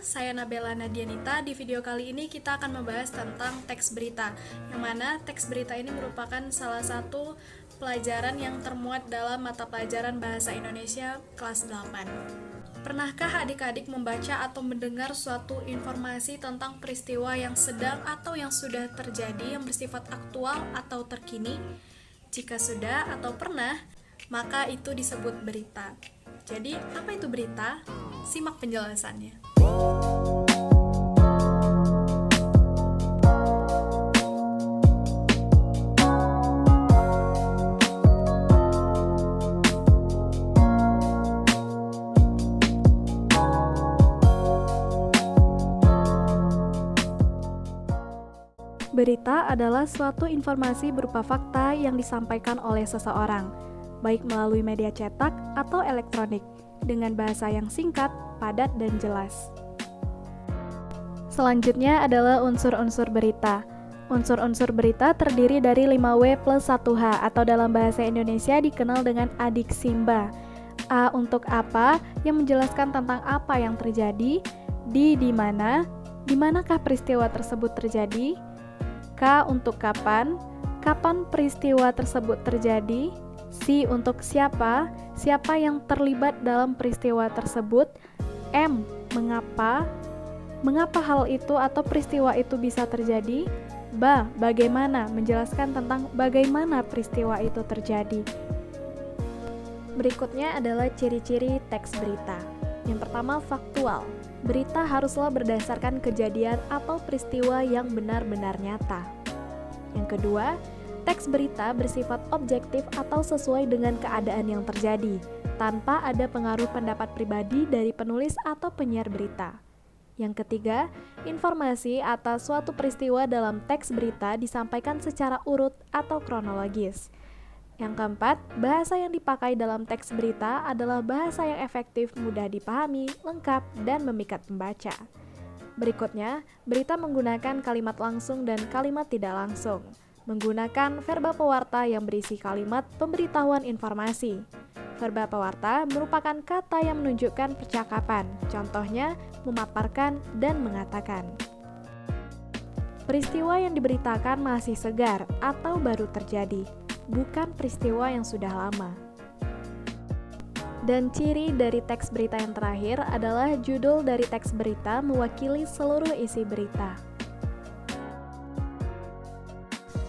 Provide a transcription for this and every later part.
saya Nabela Nadianita. Di video kali ini kita akan membahas tentang teks berita, yang mana teks berita ini merupakan salah satu pelajaran yang termuat dalam mata pelajaran Bahasa Indonesia kelas 8. Pernahkah adik-adik membaca atau mendengar suatu informasi tentang peristiwa yang sedang atau yang sudah terjadi yang bersifat aktual atau terkini? Jika sudah atau pernah, maka itu disebut berita. Jadi, apa itu berita? Simak penjelasannya. Berita adalah suatu informasi berupa fakta yang disampaikan oleh seseorang, baik melalui media cetak atau elektronik, dengan bahasa yang singkat, padat, dan jelas. Selanjutnya adalah unsur-unsur berita. Unsur-unsur berita terdiri dari 5W plus 1H, atau dalam bahasa Indonesia dikenal dengan adiksimba. A untuk apa, yang menjelaskan tentang apa yang terjadi, di mana, di manakah peristiwa tersebut terjadi, K untuk kapan, kapan peristiwa tersebut terjadi, C untuk siapa, siapa yang terlibat dalam peristiwa tersebut, M, mengapa, mengapa hal itu atau peristiwa itu bisa terjadi, B, bagaimana, menjelaskan tentang bagaimana peristiwa itu terjadi. Berikutnya adalah ciri-ciri teks berita. Yang pertama, faktual. Berita haruslah berdasarkan kejadian atau peristiwa yang benar-benar nyata. Yang kedua, teks berita bersifat objektif atau sesuai dengan keadaan yang terjadi, tanpa ada pengaruh pendapat pribadi dari penulis atau penyiar berita. Yang ketiga, informasi atas suatu peristiwa dalam teks berita disampaikan secara urut atau kronologis. Yang keempat, bahasa yang dipakai dalam teks berita adalah bahasa yang efektif, mudah dipahami, lengkap, dan memikat pembaca. Berikutnya, berita menggunakan kalimat langsung dan kalimat tidak langsung. Menggunakan verba pewarta yang berisi kalimat pemberitahuan informasi. Verba pewarta merupakan kata yang menunjukkan percakapan, contohnya memaparkan dan mengatakan. Peristiwa yang diberitakan masih segar atau baru terjadi, bukan peristiwa yang sudah lama. Dan ciri dari teks berita yang terakhir adalah judul dari teks berita mewakili seluruh isi berita.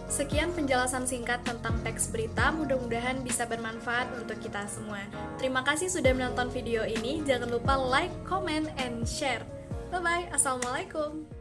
Sekian penjelasan singkat tentang teks berita, mudah-mudahan bisa bermanfaat untuk kita semua. Terima kasih sudah menonton video ini, jangan lupa like, comment, and share. Bye-bye, Assalamualaikum.